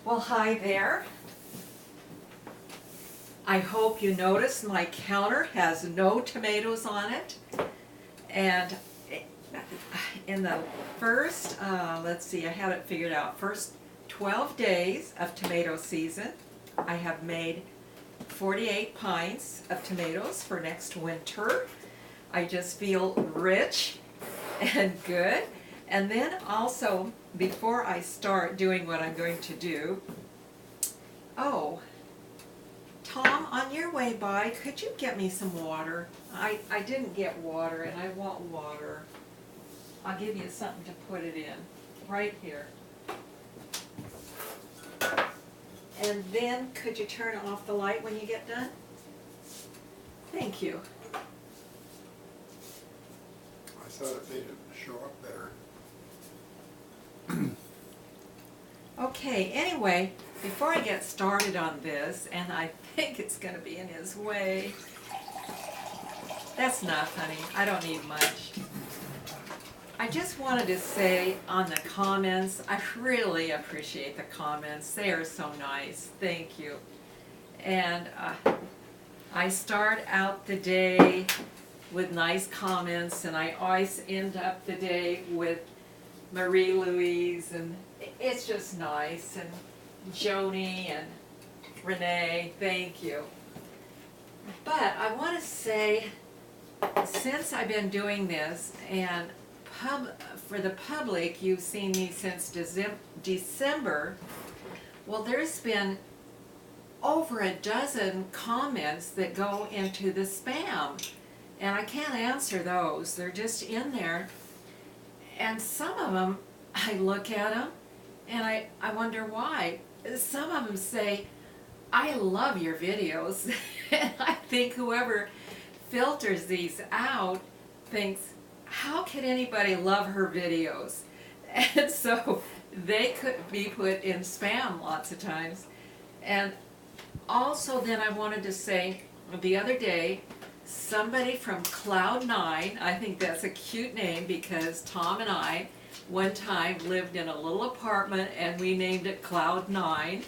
Well, hi there. I hope you notice my counter has no tomatoes on it. And in the first, let's see, I have it figured out, first 12 days of tomato season, I have made 48 pints of tomatoes for next winter. I just feel rich and good. And then also, before I start doing what I'm going to do, oh, Tom, on your way by, could you get me some water? I didn't get water and I want water. I'll give you something to put it in, right here. And then could you turn off the light when you get done? Thank you. I thought it made it show up better. Okay, anyway, before I get started on this, and I think it's going to be in his way. That's enough, honey. I don't need much. I just wanted to say on the comments, I really appreciate the comments. They are so nice. Thank you. And I start out the day with nice comments, and I always end up the day with Marie Louise, and it's just nice, and Joni and Renee, thank you. But I want to say, since I've been doing this, and for the public, you've seen me since December, well, there's been over a dozen comments that go into the spam, and I can't answer those. They're just in there. And some of them, I look at them, and I wonder why. Some of them say, I love your videos. And I think whoever filters these out thinks, how can anybody love her videos? And so they could be put in spam lots of times. And also then I wanted to say, the other day, somebody from Cloud9, I think that's a cute name because Tom and I one time lived in a little apartment and we named it Cloud9,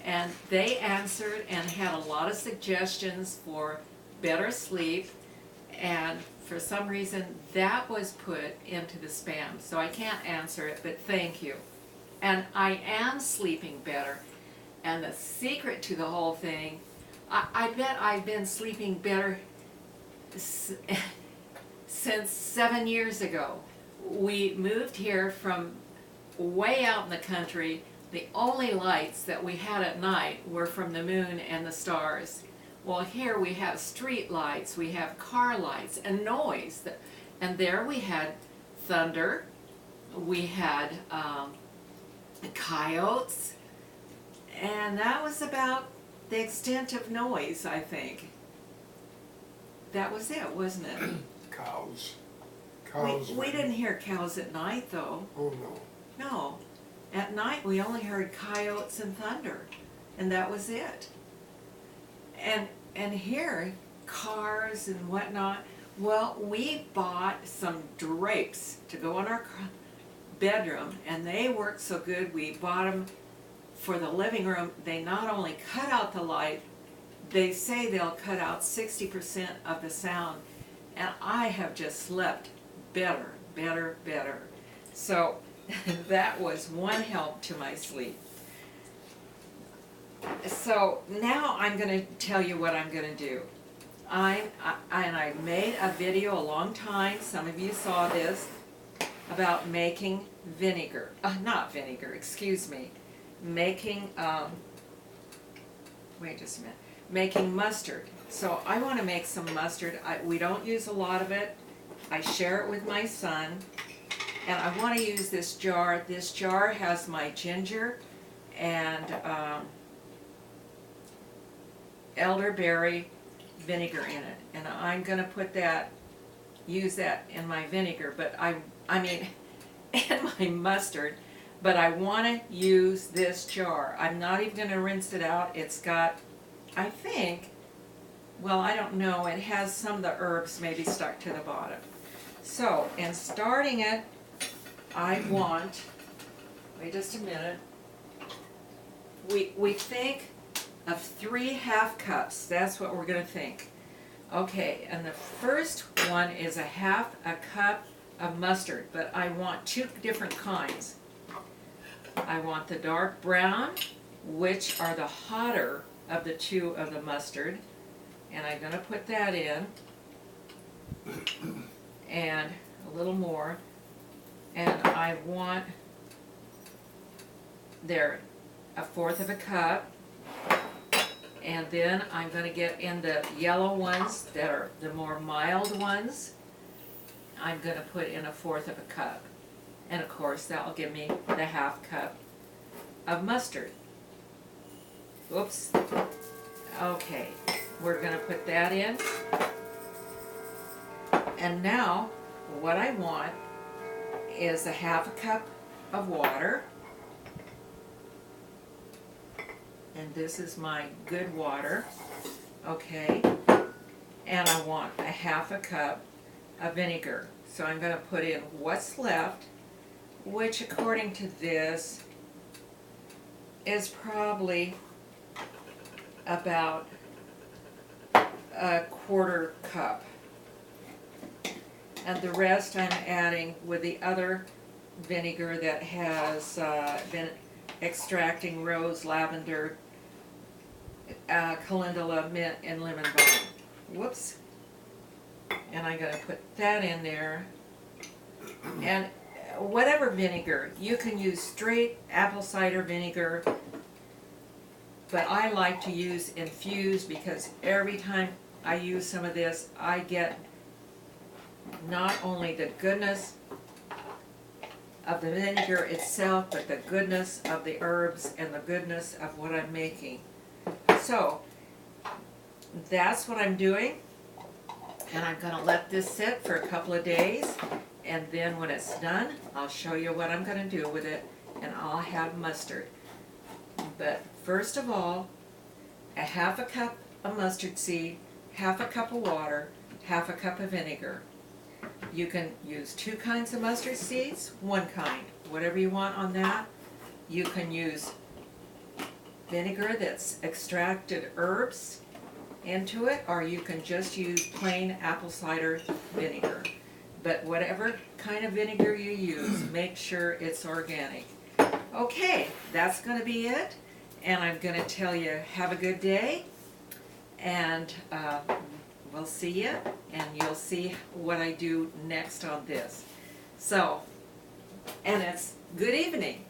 and they answered and had a lot of suggestions for better sleep, and for some reason that was put into the spam, so I can't answer it, but thank you. And I am sleeping better, and the secret to the whole thing, I bet I've been sleeping better since 7 years ago. We moved here from way out in the country. The only lights that we had at night were from the moon and the stars. Well, here we have street lights, we have car lights, and noise. And there we had thunder, we had coyotes, and that was about the extent of noise, I think. That was it, wasn't it? Cows. We didn't hear cows at night, though. Oh, no. No. At night, we only heard coyotes and thunder, and that was it. And here, cars and whatnot. Well, we bought some drapes to go in our bedroom, and they worked so good, we bought them for the living room. They not only cut out the light, they say they'll cut out 60% of the sound, and I have just slept better. So that was one help to my sleep. So now I'm going to tell you what I'm going to do. I made a video a long time, some of you saw this, about making vinegar, not vinegar, excuse me, making, wait just a minute, making mustard. So I want to make some mustard. We don't use a lot of it. I share it with my son, and I want to use this jar. This jar has my ginger and elderberry vinegar in it, and I'm going to put that, use that in my vinegar, but I mean in my mustard, but I want to use this jar. I'm not even going to rinse it out. It's got, I think, well, I don't know, it has some of the herbs maybe stuck to the bottom. So, in starting it, I want, wait just a minute, we think of 3 half cups. That's what we're gonna think. Okay, and the first one is a half a cup of mustard, but I want 2 different kinds. I want the dark brown, which are the hotter of the 2 of the mustard, and I'm gonna put that in, and a little more, and I want there 1/4 of a cup, and then I'm going to get in the yellow ones that are the more mild ones. I'm going to put in 1/4 of a cup, and of course that will give me the half cup of mustard. Oops. Okay, we're going to put that in, and now what I want is a half a cup of water. And this is my good water, okay, and I want a half a cup of vinegar. So I'm going to put in what's left, which according to this is probably about a 1/4 cup. And the rest I'm adding with the other vinegar that has been extracting rose, lavender, calendula, mint, and lemon balm. Whoops. And I'm going to put that in there. And whatever vinegar, you can use straight apple cider vinegar, but I like to use infused because every time I use some of this, I get not only the goodness of the vinegar itself, but the goodness of the herbs and the goodness of what I'm making. So that's what I'm doing, and I'm going to let this sit for a couple of days, and then when it's done I'll show you what I'm going to do with it, and I'll have mustard. But first of all, a half a cup of mustard seed, half a cup of water, half a cup of vinegar. You can use 2 kinds of mustard seeds, 1 kind, whatever you want on that. You can use vinegar that's extracted herbs into it, or you can just use plain apple cider vinegar. But whatever kind of vinegar you use, make sure it's organic. Okay, that's going to be it, and I'm going to tell you have a good day, and we'll see you, and you'll see what I do next on this. So, and it's good evening.